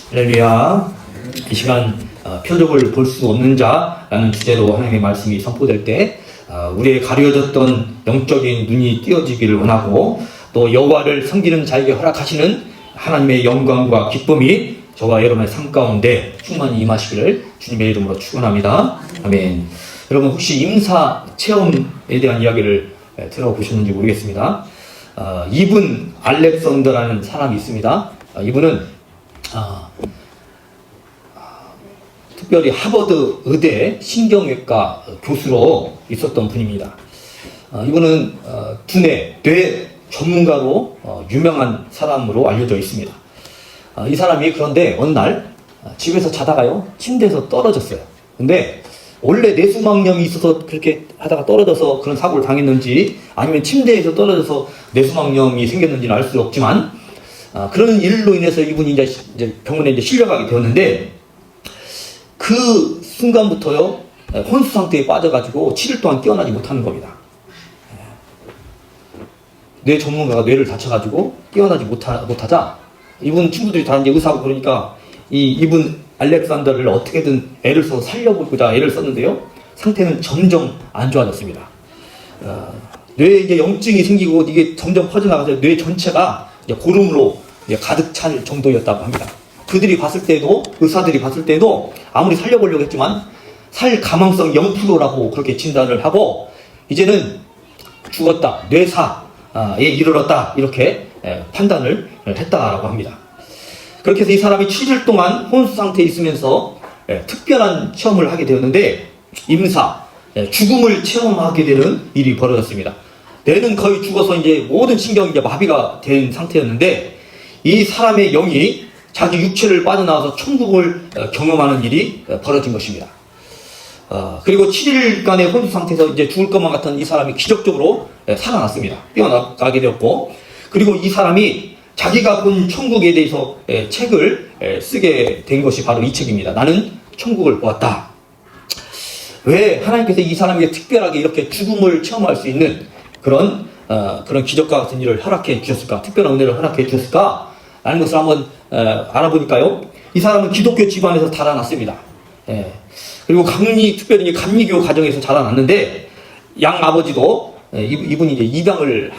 할렐루야. 이 시간 표적을 볼 수 없는 자라는 주제로 하나님의 말씀이 선포될 때 우리의 가려졌던 영적인 눈이 띄어지기를 원하고 또 여호와를 섬기는 자에게 허락하시는 하나님의 영광과 기쁨이 저와 여러분의 삶 가운데 충만히 임하시기를 주님의 이름으로 축원합니다. 아멘. 여러분 혹시 임사 체험에 대한 이야기를 들어보셨는지 모르겠습니다. 이분 알렉산더라는 사람이 있습니다. 이분은 특별히 하버드 의대 신경외과 교수로 있었던 분입니다. 이분은 두뇌, 뇌 전문가로 유명한 사람으로 알려져 있습니다. 이 사람이 그런데 어느 날 집에서 자다가요 침대에서 떨어졌어요. 근데 원래 뇌수막염이 있어서 그렇게 하다가 떨어져서 그런 사고를 당했는지 아니면 침대에서 떨어져서 뇌수막염이 생겼는지는 알 수 없지만 그런 일로 인해서 이분이 이제 병원에 실려가게 되었는데 그 순간부터요 혼수 상태에 빠져가지고 7일 동안 깨어나지 못하는 겁니다. 뇌 전문가가 뇌를 다쳐가지고 깨어나지 못하자 이분 친구들이 다 이제 의사하고 그러니까 이분 알렉산더를 어떻게든 애를 써서 살려보고자 애를 썼는데요 상태는 점점 안 좋아졌습니다. 뇌에 이제 염증이 생기고 이게 점점 퍼져나가서 뇌 전체가 이제 고름으로 이제 가득 찰 정도였다고 합니다. 그들이 봤을 때도 의사들이 봤을 때도 아무리 살려보려고 했지만 살 가망성 0%라고 그렇게 진단을 하고 이제는 죽었다, 뇌사에 이르렀다 이렇게 판단을 했다라고 합니다. 그렇게 해서 이 사람이 7일 동안 혼수 상태에 있으면서 특별한 체험을 하게 되었는데 임사, 죽음을 체험하게 되는 일이 벌어졌습니다. 뇌는 거의 죽어서 이제 모든 신경이 이제 마비가 된 상태였는데 이 사람의 영이 자기 육체를 빠져나와서 천국을 경험하는 일이 벌어진 것입니다. 그리고 7일간의 혼수 상태에서 이제 죽을 것만 같은 이 사람이 기적적으로 살아났습니다. 뛰어나가게 되었고, 그리고 이 사람이 자기가 본 천국에 대해서 책을 쓰게 된 것이 바로 이 책입니다. 나는 천국을 보았다. 왜 하나님께서 이 사람에게 특별하게 이렇게 죽음을 체험할 수 있는 그런 기적과 같은 일을 허락해 주셨을까? 특별한 은혜를 허락해 주셨을까? 라는 것을 한번 알아보니까요. 이 사람은 기독교 집안에서 자라났습니다. 그리고 특별히 감리교 가정에서 자라났는데 양 아버지도 이분이 이제 입양을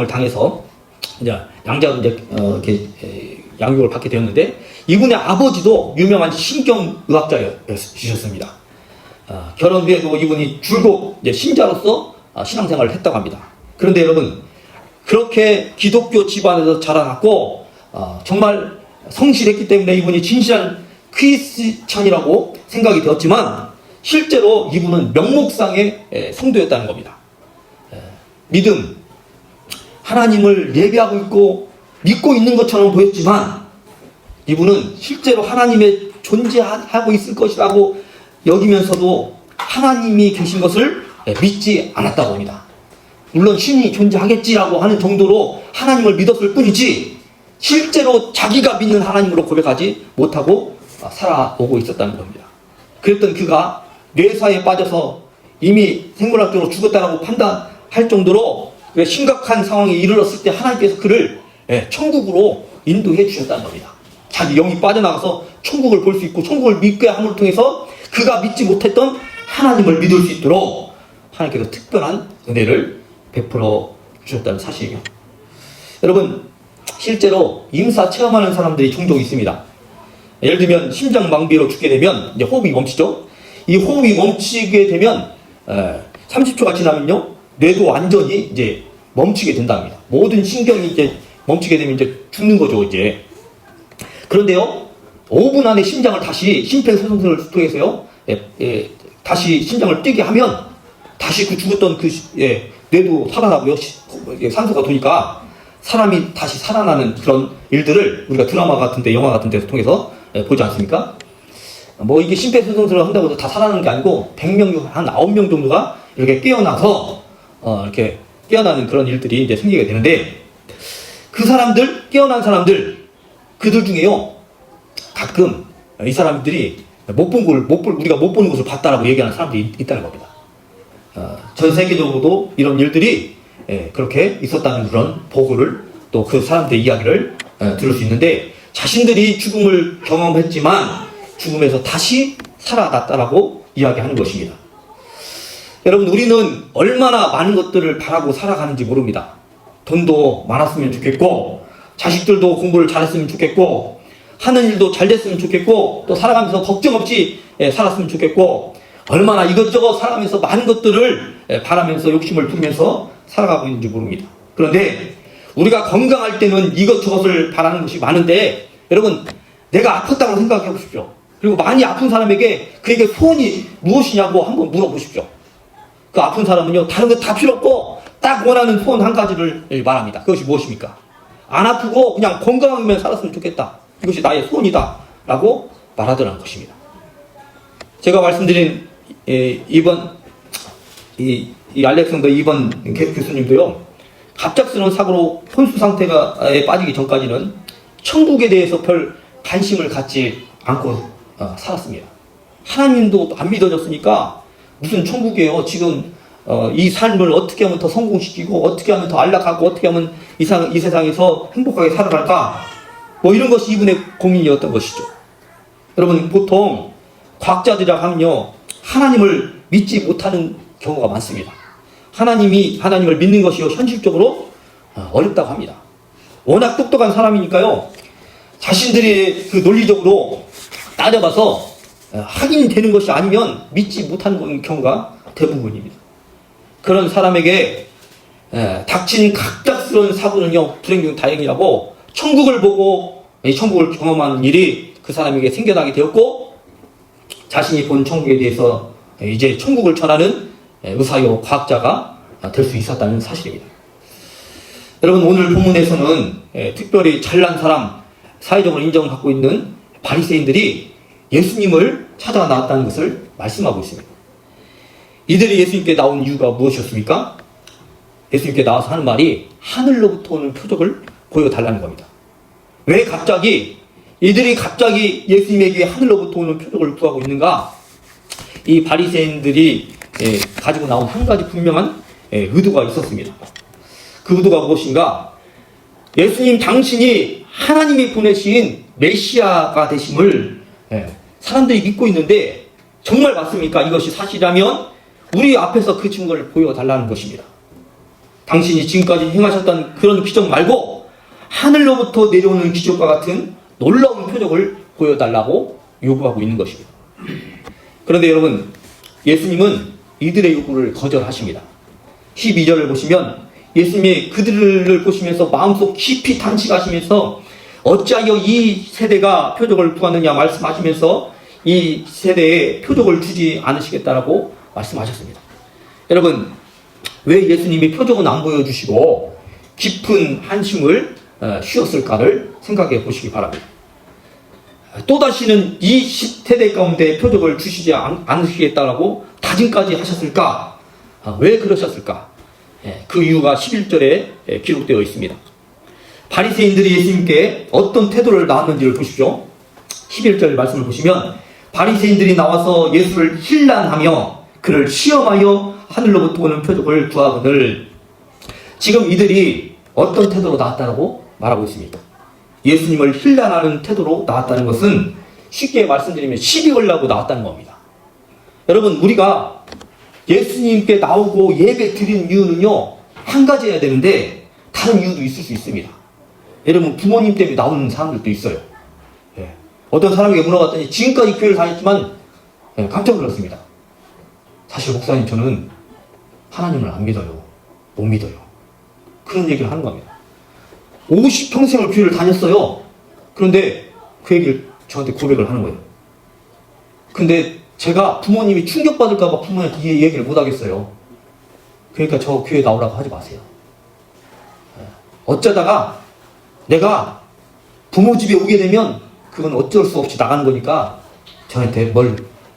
당해서 이제 양자로 이제 이렇게 양육을 받게 되었는데 이분의 아버지도 유명한 신경의학자였습니다. 결혼 후에도 이분이 줄곧 이제 신자로서 신앙생활을 했다고 합니다. 그런데 여러분 그렇게 기독교 집안에서 자라났고 정말 성실했기 때문에 이분이 진실한 크리스찬이라고 생각이 되었지만 실제로 이분은 명목상의 성도였다는 겁니다. 믿음, 하나님을 예배하고 있고 믿고 있는 것처럼 보였지만 이분은 실제로 하나님의 존재하고 있을 것이라고 여기면서도 하나님이 계신 것을 믿지 않았다고 합니다. 물론 신이 존재하겠지라고 하는 정도로 하나님을 믿었을 뿐이지 실제로 자기가 믿는 하나님으로 고백하지 못하고 살아오고 있었다는 겁니다. 그랬던 그가 뇌사에 빠져서 이미 생물학적으로 죽었다라고 판단할 정도로 심각한 상황에 이르렀을 때 하나님께서 그를 천국으로 인도해 주셨다는 겁니다. 자기 영이 빠져나가서 천국을 볼 수 있고 천국을 믿게 함을 통해서 그가 믿지 못했던 하나님을 믿을 수 있도록 하나님께서 특별한 은혜를 베풀어 주셨다는 사실이에요. 여러분 실제로 임사 체험하는 사람들이 종종 있습니다. 예를 들면 심장마비로 죽게 되면 이제 호흡이 멈추죠. 이 호흡이 멈추게 되면 30초가 지나면요 뇌도 완전히 이제 멈추게 된답니다. 모든 신경이 이제 멈추게 되면 이제 죽는 거죠 이제. 그런데요 5분 안에 심장을 다시 심폐소생술을 통해서요 다시 심장을 뛰게 하면 다시 그 죽었던 뇌도 살아나고요 산소가 도니까 사람이 다시 살아나는 그런 일들을 우리가 드라마 같은데 영화 같은 데서 통해서 보지 않습니까? 뭐 이게 심폐소생술을 한다고 해서 다 살아나는 게 아니고 100명 중 한 9명 정도가 이렇게 깨어나서 이렇게 깨어나는 그런 일들이 이제 생기게 되는데 그 사람들 깨어난 사람들 그들 중에요 가끔 이 사람들이 우리가 못 보는 것을 봤다라고 얘기하는 사람들이 있다는 겁니다. 전 세계적으로도 이런 일들이 그렇게 있었다는 그런 보고를 또 그 사람들의 이야기를 들을 수 있는데 자신들이 죽음을 경험했지만 죽음에서 다시 살아났다라고 이야기하는 것입니다. 여러분, 우리는 얼마나 많은 것들을 바라고 살아가는지 모릅니다. 돈도 많았으면 좋겠고, 자식들도 공부를 잘했으면 좋겠고, 하는 일도 잘 됐으면 좋겠고, 또 살아가면서 걱정 없이 살았으면 좋겠고, 얼마나 이것저것 살아가면서 많은 것들을 바라면서 욕심을 부리면서 살아가고 있는지 모릅니다. 그런데 우리가 건강할 때는 이것저것을 바라는 것이 많은데, 여러분, 내가 아팠다고 생각해 보십시오. 그리고 많이 아픈 사람에게 그에게 소원이 무엇이냐고 한번 물어보십시오. 그 아픈 사람은요, 다른 거 다 필요 없고 딱 원하는 소원 한 가지를 말합니다. 그것이 무엇입니까? 안 아프고 그냥 건강하면 살았으면 좋겠다. 이것이 나의 소원이다 라고 말하더라는 것입니다. 제가 말씀드린 이번 이 알렉산더 2번 교수님도요, 갑작스러운 사고로 혼수 상태에 빠지기 전까지는 천국에 대해서 별 관심을 갖지 않고 살았습니다. 하나님도 안 믿어졌으니까 무슨 천국이에요. 지금 이 삶을 어떻게 하면 더 성공시키고, 어떻게 하면 더 안락하고, 어떻게 하면 이 세상에서 행복하게 살아갈까, 뭐 이런 것이 이분의 고민이었던 것이죠. 여러분, 보통 과학자들이라 하면요, 하나님을 믿지 못하는 경우가 많습니다. 하나님을 믿는 것이 현실적으로 어렵다고 합니다. 워낙 똑똑한 사람이니까요, 자신들이 그 논리적으로 따져봐서 확인되는 것이 아니면 믿지 못하는 경우가 대부분입니다. 그런 사람에게 닥친 갑작스러운 사고는요, 불행 중 다행이라고 천국을 보고 천국을 경험하는 일이 그 사람에게 생겨나게 되었고, 자신이 본 천국에 대해서 이제 천국을 전하는 의사요 과학자가 될 수 있었다는 사실입니다. 여러분, 오늘 본문에서는 특별히 잘난 사람, 사회적으로 인정받고 있는 바리새인들이 예수님을 찾아 나왔다는 것을 말씀하고 있습니다. 이들이 예수님께 나온 이유가 무엇이었습니까? 예수님께 나와서 하는 말이 하늘로부터 오는 표적을 보여달라는 겁니다. 왜 이들이 갑자기 예수님에게 하늘로부터 오는 표적을 구하고 있는가? 이 바리새인들이 가지고 나온 한 가지 분명한 의도가 있었습니다. 그 의도가 무엇인가? 예수님 당신이 하나님이 보내신 메시아가 되심을 사람들이 믿고 있는데 정말 맞습니까? 이것이 사실이라면 우리 앞에서 그 증거를 보여달라는 것입니다. 당신이 지금까지 행하셨던 그런 기적 말고 하늘로부터 내려오는 기적과 같은 놀라운 표적을 보여달라고 요구하고 있는 것입니다. 그런데 여러분, 예수님은 이들의 요구를 거절하십니다. 12절을 보시면 예수님이 그들을 보시면서 마음속 깊이 탄식하시면서 어찌하여 이 세대가 표적을 구하느냐 말씀하시면서 이 세대에 표적을 주지 않으시겠다라고 말씀하셨습니다. 여러분, 왜 예수님이 표적은 안 보여주시고 깊은 한숨을 쉬었을까를 생각해 보시기 바랍니다. 또다시는 이 세대 가운데 표적을 주시지 않으시겠다라고 다짐까지 하셨을까? 왜 그러셨을까? 그 이유가 11절에 기록되어 있습니다. 바리새인들이 예수님께 어떤 태도를 나왔는지를 보십시오. 11절 말씀을 보시면 바리새인들이 나와서 예수를 힐난하며 그를 시험하여 하늘로부터 오는 표적을 구하거늘. 지금 이들이 어떤 태도로 나왔다고 말하고 있습니까? 예수님을 힐난하는 태도로 나왔다는 것은 쉽게 말씀드리면 시비 걸려고 나왔다는 겁니다. 여러분, 우리가 예수님께 나오고 예배 드리는 이유는요, 한 가지여야 되는데 다른 이유도 있을 수 있습니다. 여러분, 부모님 때문에 나오는 사람들도 있어요. 어떤 사람에게 물어봤더니 지금까지 교회를 다녔지만 깜짝 놀랐습니다. 사실 목사님, 저는 하나님을 안 믿어요. 못 믿어요. 그런 얘기를 하는 겁니다. 50평생을 교회를 다녔어요. 그런데 그 얘기를 저한테 고백을 하는 거예요. 근데 제가 부모님이 충격받을까봐 부모님한테 이 얘기를 못 하겠어요. 그러니까 저 교회 나오라고 하지 마세요. 어쩌다가 내가 부모 집에 오게 되면 그건 어쩔 수 없이 나가는 거니까 저한테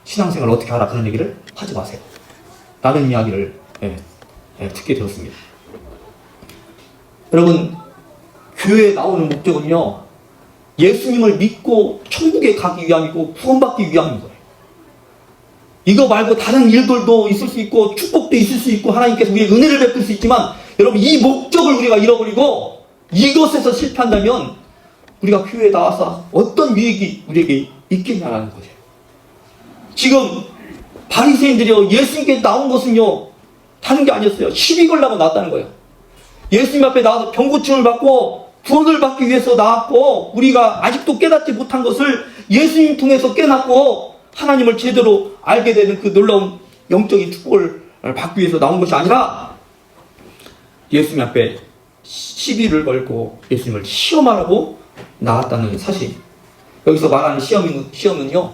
신앙생활 어떻게 하라 그런 얘기를 하지 마세요. 라는 이야기를 듣게 되었습니다. 여러분, 교회에 나오는 목적은요, 예수님을 믿고 천국에 가기 위함이고 구원받기 위함인 거예요. 이거 말고 다른 일들도 있을 수 있고 축복도 있을 수 있고 하나님께서 우리에게 은혜를 베풀 수 있지만, 여러분, 이 목적을 우리가 잃어버리고 이것에서 실패한다면 우리가 교회에 나와서 어떤 유익이 우리에게 있겠냐라는 거죠. 지금 바리새인들이요, 예수님께 나온 것은요, 다른 게 아니었어요. 시비 걸려고 나왔다는 거예요. 예수님 앞에 나와서 병고침을 받고 구원을 받기 위해서 나왔고, 우리가 아직도 깨닫지 못한 것을 예수님 통해서 깨닫고 하나님을 제대로 알게 되는 그 놀라운 영적인 축복을 받기 위해서 나온 것이 아니라 예수님 앞에 시비를 걸고 예수님을 시험하라고 나왔다는 사실. 여기서 말하는 시험은요,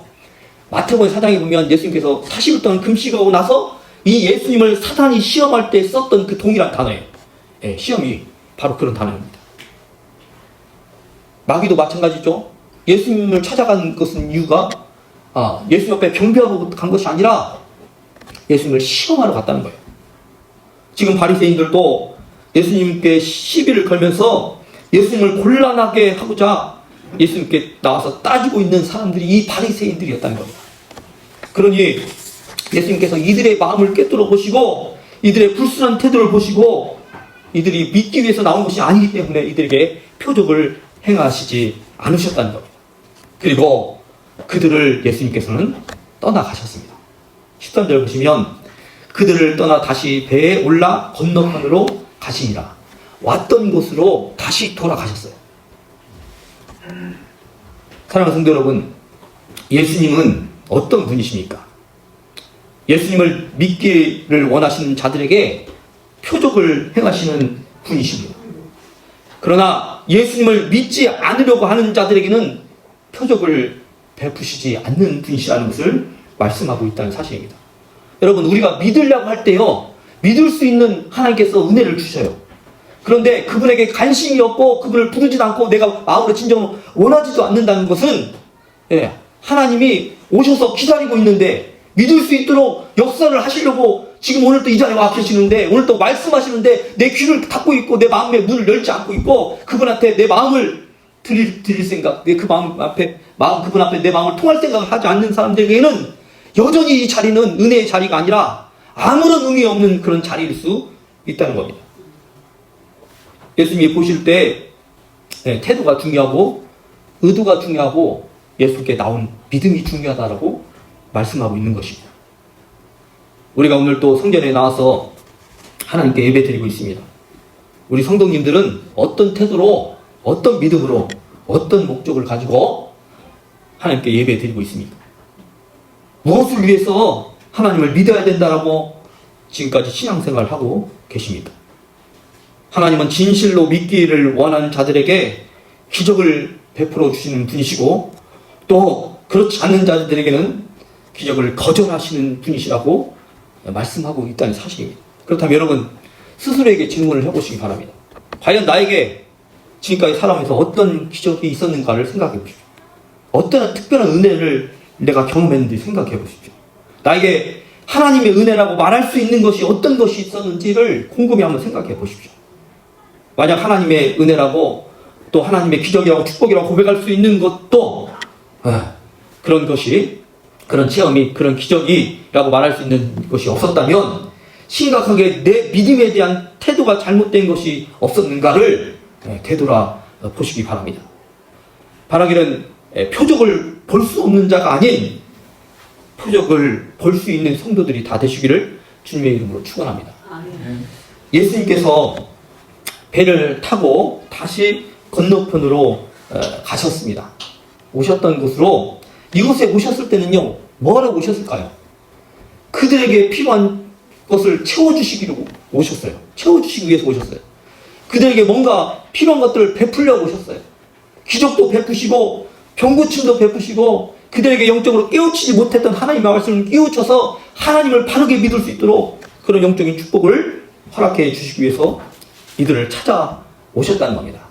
마태복음 4장에 보면 예수님께서 40일 동안 금식하고 나서 이 예수님을 사탄이 시험할 때 썼던 그 동일한 단어예요. 예, 시험이 바로 그런 단어입니다. 마귀도 마찬가지죠. 예수님을 찾아간 것은 이유가 예수님 앞에 경배하고 간 것이 아니라 예수님을 시험하러 갔다는 거예요. 지금 바리새인들도 예수님께 시비를 걸면서 예수님을 곤란하게 하고자 예수님께 나와서 따지고 있는 사람들이 이 바리새인들이었다는 겁니다. 그러니 예수님께서 이들의 마음을 꿰뚫어 보시고 이들의 불순한 태도를 보시고 이들이 믿기 위해서 나온 것이 아니기 때문에 이들에게 표적을 행하시지 않으셨다는 겁니다. 그리고 그들을 예수님께서는 떠나가셨습니다. 13절 보시면 그들을 떠나 다시 배에 올라 건너편으로 가시니라. 왔던 곳으로 다시 돌아가셨어요. 사랑하는 성도 여러분, 예수님은 어떤 분이십니까? 예수님을 믿기를 원하시는 자들에게 표적을 행하시는 분이십니다. 그러나 예수님을 믿지 않으려고 하는 자들에게는 표적을 베푸시지 않는 분이시라는 것을 말씀하고 있다는 사실입니다. 여러분, 우리가 믿으려고 할 때요, 믿을 수 있는 하나님께서 은혜를 주셔요. 그런데 그분에게 관심이 없고 그분을 부르지도 않고 내가 마음으로 진정으로 원하지도 않는다는 것은 하나님이 오셔서 기다리고 있는데 믿을 수 있도록 역사를 하시려고 지금 오늘 또 이 자리에 와 계시는데, 오늘 또 말씀하시는데 내 귀를 닫고 있고 내 마음의 문을 열지 않고 있고 그분한테 내 마음을 드릴 생각, 그 마음 앞에 그분 앞에 내 마음을 통할 생각을 하지 않는 사람들에게는 여전히 이 자리는 은혜의 자리가 아니라 아무런 의미 없는 그런 자리일 수 있다는 겁니다. 예수님이 보실 때 태도가 중요하고 의도가 중요하고 예수께 나온 믿음이 중요하다라고 말씀하고 있는 것입니다. 우리가 오늘 또 성전에 나와서 하나님께 예배 드리고 있습니다. 우리 성도님들은 어떤 태도로, 어떤 믿음으로, 어떤 목적을 가지고 하나님께 예배 드리고 있습니까? 무엇을 위해서 하나님을 믿어야 된다라고 지금까지 신앙생활을 하고 계십니다. 하나님은 진실로 믿기를 원하는 자들에게 기적을 베풀어 주시는 분이시고 또 그렇지 않는 자들에게는 기적을 거절하시는 분이시라고 말씀하고 있다는 사실입니다. 그렇다면 여러분 스스로에게 질문을 해보시기 바랍니다. 과연 나에게 지금까지 살아오면서 어떤 기적이 있었는가를 생각해 보십시오. 어떤 특별한 은혜를 내가 경험했는지 생각해 보십시오. 나에게 하나님의 은혜라고 말할 수 있는 것이 어떤 것이 있었는지를 곰곰이 한번 생각해 보십시오. 만약 하나님의 은혜라고 또 하나님의 기적이라고 축복이라고 고백할 수 있는 것도 그런 것이, 그런 체험이, 그런 기적이라고 말할 수 있는 것이 없었다면 심각하게 내 믿음에 대한 태도가 잘못된 것이 없었는가를 되돌아 보시기 바랍니다. 바라기는 표적을 볼 수 없는 자가 아닌 표적을 볼 수 있는 성도들이 다 되시기를 주님의 이름으로 축원합니다. 예수님께서 배를 타고 다시 건너편으로 가셨습니다. 오셨던 곳으로, 이곳에 오셨을 때는요, 뭐하러 오셨을까요? 그들에게 필요한 것을 채워주시기로 오셨어요. 채워주시기 위해서 오셨어요. 그들에게 뭔가 필요한 것들을 베풀려고 오셨어요. 기적도 베푸시고 병고침도 베푸시고 그들에게 영적으로 깨우치지 못했던 하나님의 말씀을 깨우쳐서 하나님을 바르게 믿을 수 있도록 그런 영적인 축복을 허락해 주시기 위해서 이들을 찾아오셨다는 겁니다.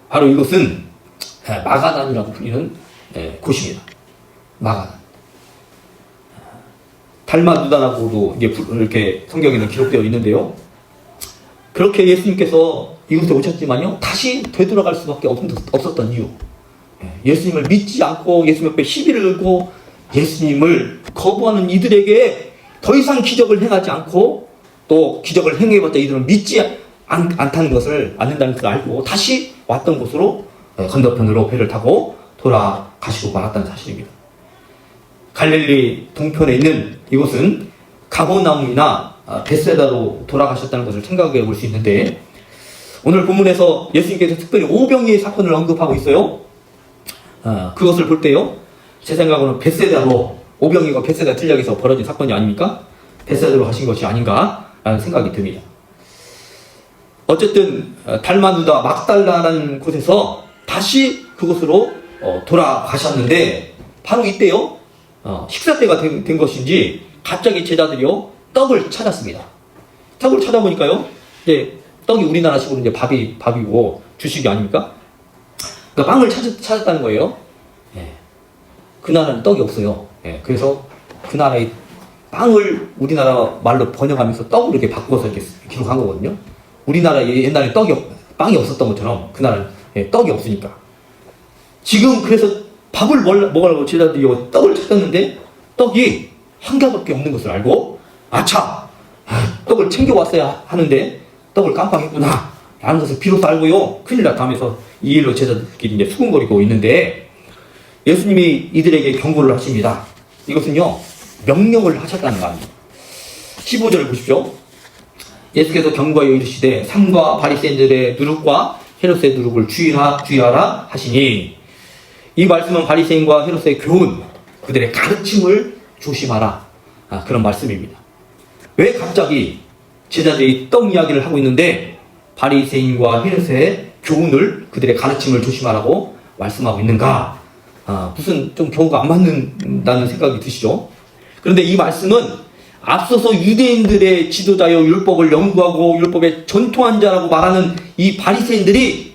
바로 이것은 마가단이라고 불리는 곳입니다. 마가단. 달마누다라고도 이렇게 성경에는 기록되어 있는데요. 그렇게 예수님께서 이곳에 오셨지만요, 다시 되돌아갈 수밖에 없었던 이유. 예수님을 믿지 않고 예수님 옆에 시비를 걸고 예수님을 거부하는 이들에게 더 이상 기적을 행하지 않고 또 기적을 행해봤자 이들은 믿지 않는다는 것을 알고 다시 왔던 곳으로 건너편으로 배를 타고 돌아가시고 말았다는 사실입니다. 갈릴리 동편에 있는 이곳은 가버나움이나 벳세다로 돌아가셨다는 것을 생각해 볼 수 있는데, 오늘 본문에서 예수님께서 특별히 오병이의 사건을 언급하고 있어요. 그것을 볼 때요, 제 생각으로는 벳세다로, 오병이가 벳세다 들녘에서 벌어진 사건이 아닙니까? 벳세다로 가신 것이 아닌가라는 생각이 듭니다. 어쨌든 달마누다 막달라라는 곳에서 다시 그곳으로 돌아가셨는데, 바로 이때요, 식사 때가 된 것인지 갑자기 제자들이요 떡을 찾았습니다. 떡을 찾아보니까요, 이제 떡이 우리나라식으로 이제 밥이고 주식이 아닙니까? 그러니까 빵을 찾았다는 거예요. 예. 그 나라는 떡이 없어요. 예. 그래서 그 나라의 빵을 우리나라 말로 번역하면서 떡으로 이렇게 바꿔서 이렇게 기록한 거거든요. 우리나라에 옛날에 빵이 없었던 것처럼 그 나라는 떡이 없으니까. 지금 그래서 밥을 먹으려고 제자들이 떡을 찾았는데 떡이 한 가지밖에 없는 것을 알고, 아차! 떡을 챙겨왔어야 하는데 떡을 깜빡했구나 라는 것을 비로소 알고요, 큰일 났다 하면서 이 일로 제자들끼리 이제 수군거리고 있는데, 예수님이 이들에게 경고를 하십니다. 이것은요, 명령을 하셨다는 말입니다. 15절을 보십시오. 예수께서 경고하여 이르시되 삼가 바리새인들의 누룩과 헤롯의 누룩을 주의하라 하시니, 이 말씀은 바리새인과 헤롯의 교훈, 그들의 가르침을 조심하라, 그런 말씀입니다. 왜 갑자기 제자들이 떡 이야기를 하고 있는데 바리새인과 헤롯의 교훈을, 그들의 가르침을 조심하라고 말씀하고 있는가? 무슨 좀 경우가 안 맞는다는 생각이 드시죠? 그런데 이 말씀은 앞서서 유대인들의 지도자여 율법을 연구하고 율법에 전통한 자라고 말하는 이 바리새인들이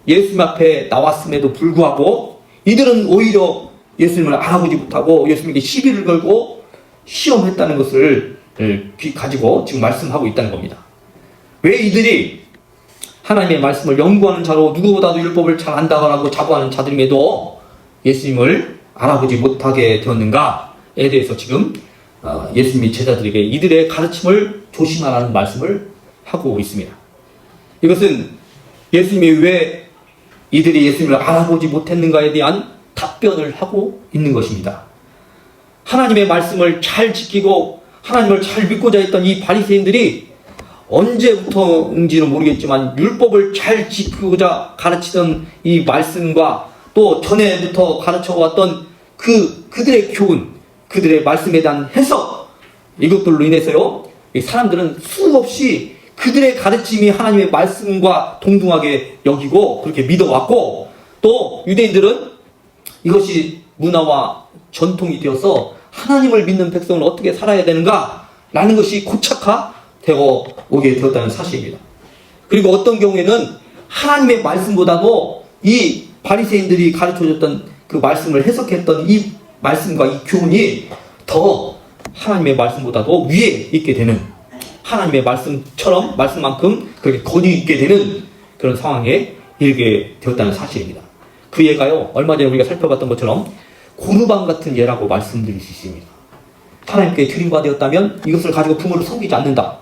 예수님 앞에 나왔음에도 불구하고 이들은 오히려 예수님을 알아보지 못하고 예수님에게 시비를 걸고 시험했다는 것을 가지고 지금 말씀하고 있다는 겁니다. 왜 이들이 하나님의 말씀을 연구하는 자로 누구보다도 율법을 잘 안다고 자부하는 자들임에도 예수님을 알아보지 못하게 되었는가에 대해서 지금 예수님이 제자들에게 이들의 가르침을 조심하라는 말씀을 하고 있습니다. 이것은 예수님이 왜 이들이 예수님을 알아보지 못했는가에 대한 답변을 하고 있는 것입니다. 하나님의 말씀을 잘 지키고 하나님을 잘 믿고자 했던 이 바리새인들이 언제부터인지는 모르겠지만 율법을 잘 지키고자 가르치던 이 말씀과 또 전에부터 가르쳐왔던 그들의 교훈, 그들의 말씀에 대한 해석, 이것들로 인해서요, 이 사람들은 수없이 그들의 가르침이 하나님의 말씀과 동등하게 여기고 그렇게 믿어왔고, 또 유대인들은 이것이 문화와 전통이 되어서 하나님을 믿는 백성은 어떻게 살아야 되는가 라는 것이 고착화되어 오게 되었다는 사실입니다. 그리고 어떤 경우에는 하나님의 말씀보다도 이 바리새인들이 가르쳐줬던 그 말씀을 해석했던 이 말씀과 이 교훈이 더 하나님의 말씀보다도 위에 있게 되는, 하나님의 말씀만큼 그렇게 권위 있게 되는 그런 상황에 이르게 되었다는 사실입니다. 그 예가요, 얼마 전에 우리가 살펴봤던 것처럼 고르반 같은 예라고 말씀드릴 수 있습니다. 하나님께 드림받았다면 이것을 가지고 부모를 섬기지 않는다,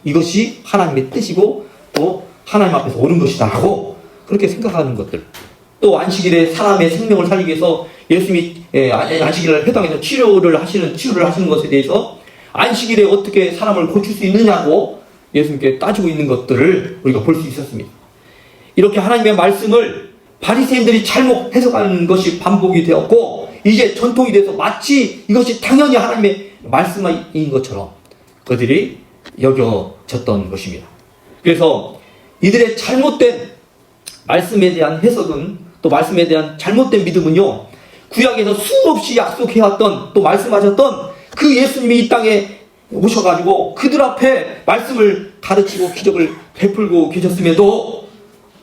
이것이 하나님의 뜻이고 또 하나님 앞에서 옳은 것이다 하고 그렇게 생각하는 것들, 또 안식일에 사람의 생명을 살리기 위해서 예수님이 안식일을 해당해서 치료를 하시는 것에 대해서 안식일에 어떻게 사람을 고칠 수 있느냐고 예수님께 따지고 있는 것들을 우리가 볼 수 있었습니다. 이렇게 하나님의 말씀을 바리새인들이 잘못 해석하는 것이 반복이 되었고, 이제 전통이 돼서 마치 이것이 당연히 하나님의 말씀인 것처럼 그들이 여겨졌던 것입니다. 그래서 이들의 잘못된 말씀에 대한 해석은, 또 말씀에 대한 잘못된 믿음은요, 구약에서 수없이 약속해왔던, 또 말씀하셨던 그 예수님이 이 땅에 오셔가지고 그들 앞에 말씀을 가르치고 기적을 베풀고 계셨음에도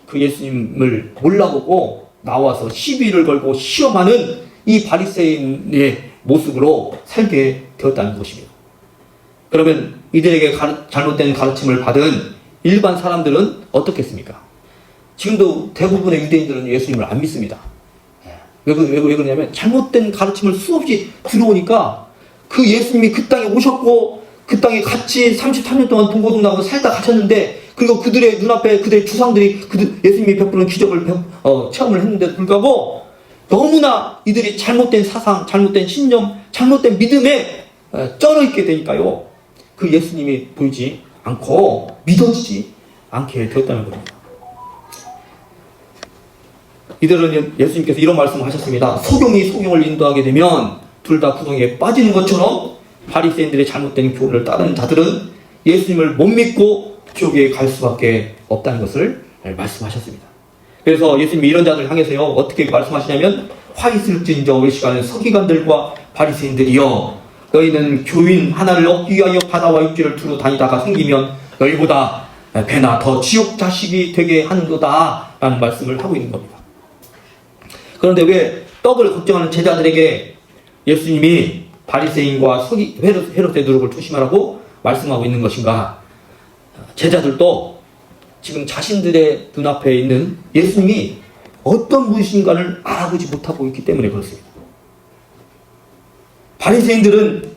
그 예수님을 몰라보고 나와서 시비를 걸고 시험하는 이 바리새인의 모습으로 살게 되었다는 것입니다. 그러면 이들에게 잘못된 가르침을 받은 일반 사람들은 어떻겠습니까? 지금도 대부분의 유대인들은 예수님을 안 믿습니다. 왜 그러냐면 잘못된 가르침을 수없이 들어오니까 그 예수님이 그 땅에 오셨고 그 땅에 같이 33년 동안 동고동락하고 살다 가셨는데 그리고 그들의 눈앞에 그들의 조상들이 예수님이 베푸는 기적을 체험을 했는데도 불구하고 너무나 이들이 잘못된 사상, 잘못된 신념, 잘못된 믿음에 쩔어 있게 되니까요. 그 예수님이 보이지 않고 믿어지지 않게 되었다는 겁니다. 이들은 예수님께서 이런 말씀을 하셨습니다. 소경이 소경을 인도하게 되면 둘 다 구덩이에 빠지는 것처럼 바리새인들의 잘못된 교훈을 따르는 자들은 예수님을 못 믿고 지옥에 갈 수밖에 없다는 것을 말씀하셨습니다. 그래서 예수님이 이런 자들을 향해서요 어떻게 말씀하시냐면 화 있을진저 이 시간에 서기관들과 바리새인들이여 너희는 교인 하나를 얻기 위하여 바다와 육지를 두루 다니다가 생기면 너희보다 배나 더 지옥 자식이 되게 하는도다 라는 말씀을 하고 있는 겁니다. 그런데 왜 떡을 걱정하는 제자들에게 예수님이 바리새인과 헤롯의 누룩을 조심하라고 말씀하고 있는 것인가? 제자들도 지금 자신들의 눈앞에 있는 예수님이 어떤 분이신가를 알아보지 못하고 있기 때문에 그렇습니다. 바리새인들은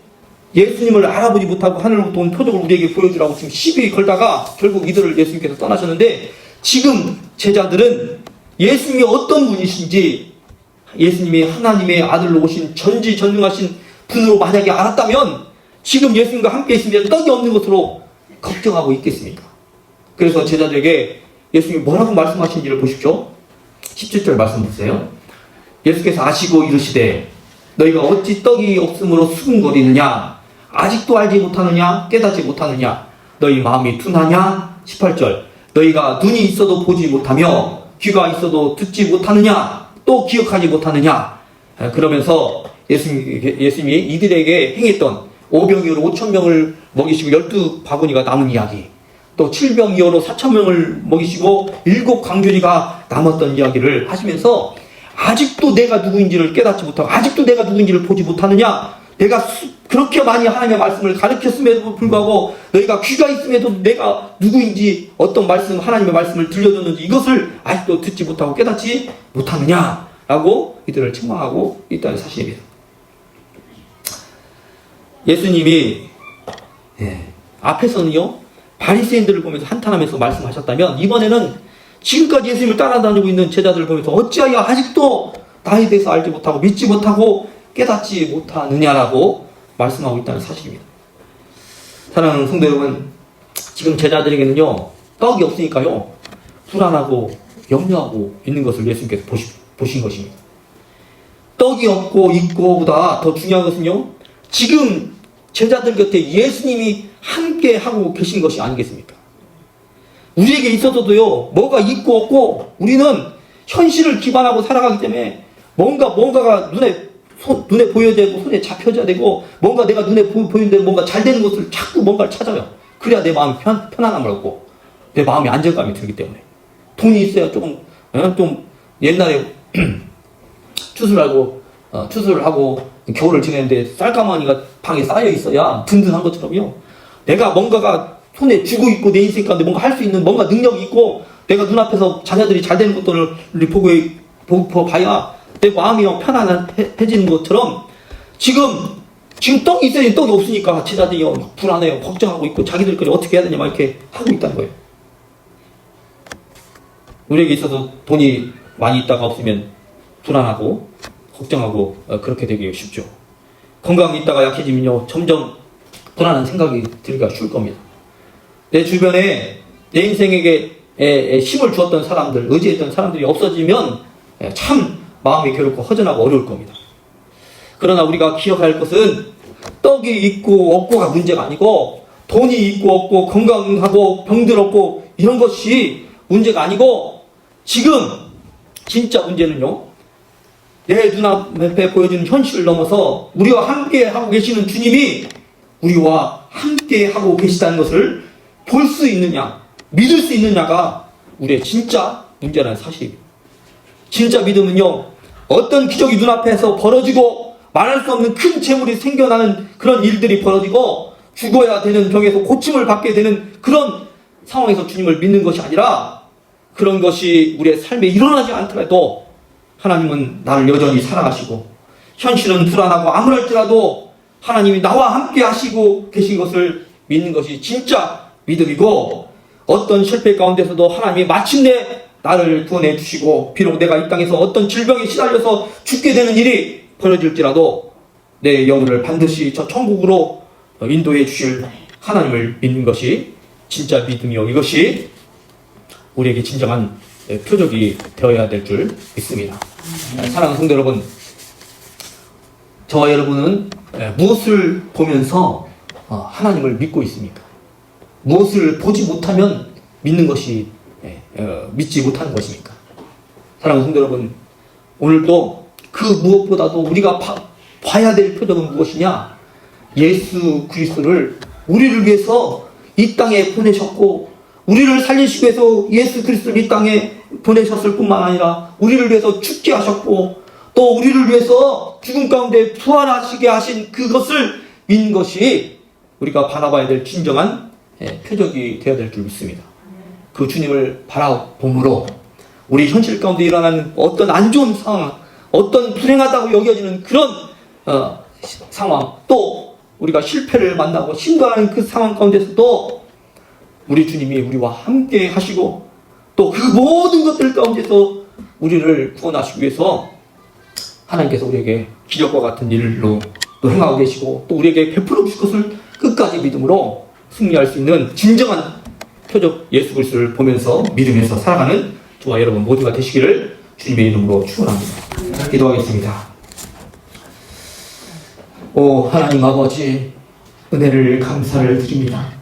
예수님을 알아보지 못하고 하늘로부터 온 표적을 우리에게 보여주라고 지금 시비 걸다가 결국 이들을 예수님께서 떠나셨는데, 지금 제자들은 예수님이 어떤 분이신지, 예수님이 하나님의 아들로 오신 전지전능하신 분으로 만약에 알았다면 지금 예수님과 함께 있으면 떡이 없는 것으로 걱정하고 있겠습니까? 그래서 제자들에게 예수님이 뭐라고 말씀하신지를 보십시오. 17절 말씀 보세요. 예수께서 아시고 이르시되 너희가 어찌 떡이 없음으로 수군거리느냐? 아직도 알지 못하느냐? 깨닫지 못하느냐? 너희 마음이 둔하냐? 18절 너희가 눈이 있어도 보지 못하며 귀가 있어도 듣지 못하느냐? 또 기억하지 못하느냐? 그러면서 예수님이 이들에게 행했던 5병이어로 5,000명을 먹이시고 12바구니가 남은 이야기, 또 7병이어로 4,000명을 먹이시고 7광주리가 남았던 이야기를 하시면서 아직도 내가 누구인지를 깨닫지 못하고 아직도 내가 누구인지를 보지 못하느냐? 내가 그렇게 많이 하나님의 말씀을 가르쳤음에도 불구하고 너희가 귀가 있음에도 내가 누구인지 어떤 말씀, 하나님의 말씀을 들려줬는지 이것을 아직도 듣지 못하고 깨닫지 못하느냐? 라고 이들을 책망하고 있다는 사실입니다. 예수님이 앞에서는요 바리새인들을 보면서 한탄하면서 말씀하셨다면, 이번에는 지금까지 예수님을 따라다니고 있는 제자들을 보면서 어찌하여 아직도 나에 대해서 알지 못하고 믿지 못하고 깨닫지 못하느냐라고 말씀하고 있다는 사실입니다. 사랑하는 성도 여러분, 지금 제자들에게는요 떡이 없으니까요 불안하고 염려하고 있는 것을 예수님께서 보신 것입니다. 떡이 없고 있고보다 더 중요한 것은요, 지금 제자들 곁에 예수님이 함께 하고 계신 것이 아니겠습니까? 우리에게 있어서도요 뭐가 있고 없고 우리는 현실을 기반하고 살아가기 때문에 뭔가가 눈에 보여야 되고 손에 잡혀져야 되고, 뭔가 내가 눈에 보이는데 뭔가 잘 되는 것을 자꾸 뭔가를 찾아요. 그래야 내 마음이 편안함을 얻고 내 마음이 안정감이 들기 때문에. 돈이 있어야 좀 옛날에 추수를 하고 겨울을 지내는데 쌀가마니가 방에 쌓여 있어야 든든한 것처럼요, 내가 뭔가가 손에 쥐고 있고 내 인생 가운데 뭔가 할 수 있는 뭔가 능력이 있고 내가 눈앞에서 자녀들이 잘 되는 것들을 보고 봐야 내 마음이 편안해지는 것처럼, 지금 떡이 있어야 떡이 없으니까 제자들이 불안해요, 걱정하고 있고 자기들끼리 어떻게 해야 되냐 막 이렇게 하고 있다는 거예요. 우리에게 있어서 돈이 많이 있다가 없으면 불안하고 걱정하고 그렇게 되기 쉽죠. 건강이 있다가 약해지면요 점점 불안한 생각이 들기가 쉬울 겁니다. 내 주변에 내 인생에게 힘을 주었던 사람들, 의지했던 사람들이 없어지면 참 마음이 괴롭고 허전하고 어려울 겁니다. 그러나 우리가 기억할 것은 떡이 있고 없고가 문제가 아니고, 돈이 있고 없고 건강하고 병들 없고 이런 것이 문제가 아니고, 지금 진짜 문제는요 내 눈앞에 보여주는 현실을 넘어서 우리와 함께 하고 계시는 주님이 우리와 함께 하고 계시다는 것을 볼 수 있느냐, 믿을 수 있느냐가 우리의 진짜 문제라는 사실입니다. 진짜 믿음은요 어떤 기적이 눈앞에서 벌어지고 말할 수 없는 큰 재물이 생겨나는 그런 일들이 벌어지고 죽어야 되는 병에서 고침을 받게 되는 그런 상황에서 주님을 믿는 것이 아니라, 그런 것이 우리의 삶에 일어나지 않더라도 하나님은 나를 여전히 사랑하시고 현실은 불안하고 암울할지라도 하나님이 나와 함께 하시고 계신 것을 믿는 것이 진짜 믿음이고, 어떤 실패 가운데서도 하나님이 마침내 나를 구원해 주시고, 비록 내가 이 땅에서 어떤 질병에 시달려서 죽게 되는 일이 벌어질지라도 내 영혼을 반드시 저 천국으로 인도해 주실 하나님을 믿는 것이 진짜 믿음이요, 이것이 우리에게 진정한 표적이 되어야 될 줄 믿습니다. 사랑하는 성도 여러분, 저와 여러분은 무엇을 보면서 하나님을 믿고 있습니까? 무엇을 보지 못하면 믿는 것이 믿지 못하는 것입니까? 사랑하는 성도 여러분, 오늘도 그 무엇보다도 우리가 봐야 될 표적은 무엇이냐? 예수 그리스도를 우리를 위해서 이 땅에 보내셨고, 우리를 살리시기 위해서 예수 그리스도를 이 땅에 보내셨을 뿐만 아니라 우리를 위해서 죽게 하셨고, 또 우리를 위해서 죽음 가운데 부활하시게 하신 그것을 믿는 것이 우리가 바라봐야 될 진정한 표적이 되어야 될 줄 믿습니다. 그 주님을 바라봄으로 우리 현실 가운데 일어나는 어떤 안 좋은 상황, 어떤 불행하다고 여겨지는 그런 상황, 또 우리가 실패를 만나고 힘들어하는 그 상황 가운데서도 우리 주님이 우리와 함께 하시고, 또 그 모든 것들 가운데서 우리를 구원하시기 위해서 하나님께서 우리에게 기적과 같은 일로 또 행하고 계시고, 또 우리에게 베풀어 주실 것을 끝까지 믿음으로 승리할 수 있는 진정한 표적 예수 그리스도를 보면서 믿으면서 살아가는 저와 여러분 모두가 되시기를 주님의 이름으로 축원합니다. 기도하겠습니다. 오 하나님 아버지, 은혜를 감사를 드립니다.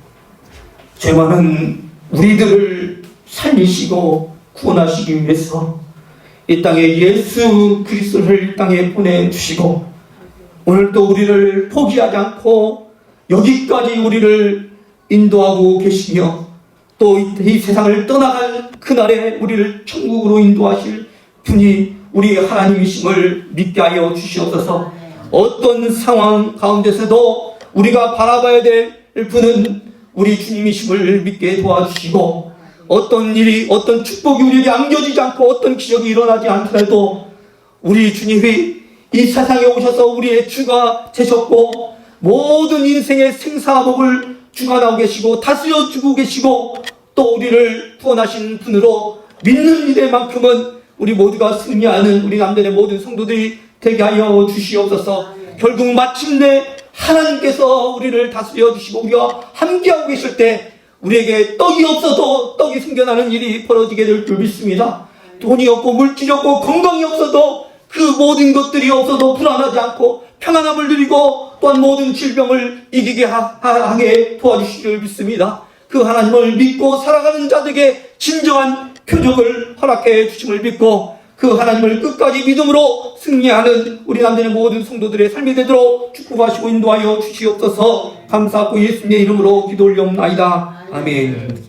죄 많은 우리들을 살리시고 구원하시기 위해서 이 땅에 예수 그리스도를 이 땅에 보내주시고, 오늘도 우리를 포기하지 않고 여기까지 우리를 인도하고 계시며, 또 이 세상을 떠나갈 그날에 우리를 천국으로 인도하실 분이 우리 하나님이심을 믿게 하여 주시옵소서. 어떤 상황 가운데서도 우리가 바라봐야 될 분은 우리 주님이심을 믿게 도와주시고, 어떤 일이, 어떤 축복이 우리에게 안겨지지 않고 어떤 기적이 일어나지 않더라도 우리 주님이 이 세상에 오셔서 우리의 주가 되셨고, 모든 인생의 생사복을 주관하고 계시고 다스려 주고 계시고, 또 우리를 구원하신 분으로 믿는 이들만큼은 우리 모두가 승리하는 우리 남들의 모든 성도들이 되게 하여 주시옵소서. 결국 마침내 하나님께서 우리를 다스려 주시고 우리가 함께하고 계실 때 우리에게 떡이 없어도 떡이 생겨나는 일이 벌어지게 될 줄 믿습니다. 돈이 없고 물질이 없고 건강이 없어도 그 모든 것들이 없어도 불안하지 않고 평안함을 누리고, 또한 모든 질병을 이기게 하게 도와주실 줄 믿습니다. 그 하나님을 믿고 살아가는 자들에게 진정한 표적을 허락해 주심을 믿고, 그 하나님을 끝까지 믿음으로 승리하는 우리 남들의 모든 성도들의 삶이 되도록 축복하시고 인도하여 주시옵소서. 감사하고 예수님의 이름으로 기도 올려옵나이다. 아멘.